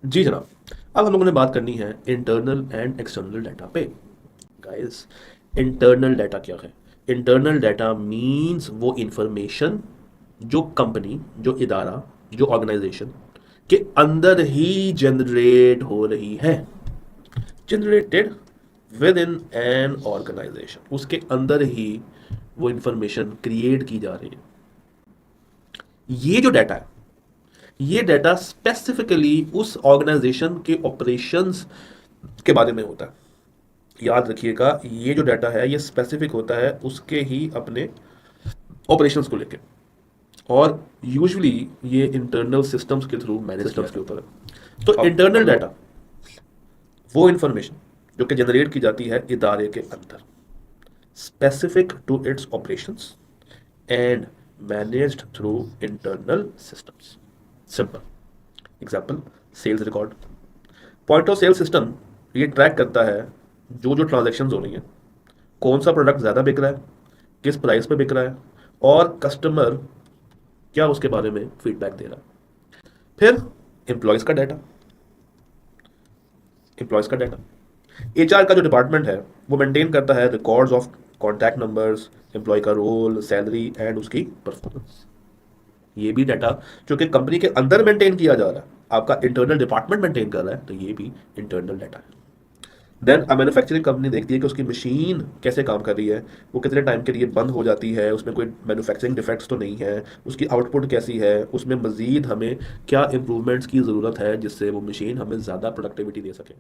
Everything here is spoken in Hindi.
जी जनाब। अब हम लोगों ने बात करनी है इंटरनल एंड एक्सटर्नल डाटा पे। गाइस, इंटरनल डाटा क्या है? इंटरनल डाटा मींस वो इंफॉर्मेशन जो कंपनी, जो इदारा, जो ऑर्गेनाइजेशन के अंदर ही जनरेट हो रही है। Generated within an organization, उसके अंदर ही वो इंफॉर्मेशन क्रिएट की जा रही है। ये जो डाटा है, ये डाटा स्पेसिफिकली उस ऑर्गेनाइजेशन के ऑपरेशंस के बारे में होता है। याद रखिएगा, ये जो डाटा है ये स्पेसिफिक होता है उसके ही अपने ऑपरेशंस को लेके, और यूजुअली ये इंटरनल सिस्टम्स के थ्रू मैनेज किया सिस्टम्स के जाता ऊपर है। तो है। अब इंटरनल हम डाटा लोग वो इंफॉर्मेशन जो कि जनरेट की जाती है इदारे के अंदर, specific to its operations and managed through internal systems. Simple example, sales record. Point of sale system ये ट्रैक करता है जो जो ट्रांजैक्शंस हो रही हैं, कौन सा प्रोडक्ट ज़्यादा बिक रहा है, किस प्राइस पे बिक रहा है, और कस्टमर क्या उसके बारे में फीडबैक दे रहा है। फिर एम्प्लॉयज़ का डाटा। एम्प्लॉयज़ का डाटा, एचआर का जो डिपार्टमेंट है वो मेंटेन करता है records of contact numbers, employee का रोल, सैलरी एंड उसकी परफॉर्मेंस। ये भी डाटा जो कि कंपनी के अंदर मेंटेन किया जा रहा है, आपका इंटरनल डिपार्टमेंट मेंटेन कर रहा है, तो ये भी इंटरनल डाटा है। देन अ मैन्युफैक्चरिंग कंपनी देखती है कि उसकी मशीन कैसे काम कर रही है, वो कितने टाइम के लिए बंद हो जाती है, उसमें कोई मैन्युफैक्चरिंग डिफेक्ट्स तो नहीं है, उसकी आउटपुट कैसी है, उसमें मजीद हमें क्या इंप्रूवमेंट्स की ज़रूरत है जिससे वो मशीन हमें ज़्यादा प्रोडक्टिविटी दे सके।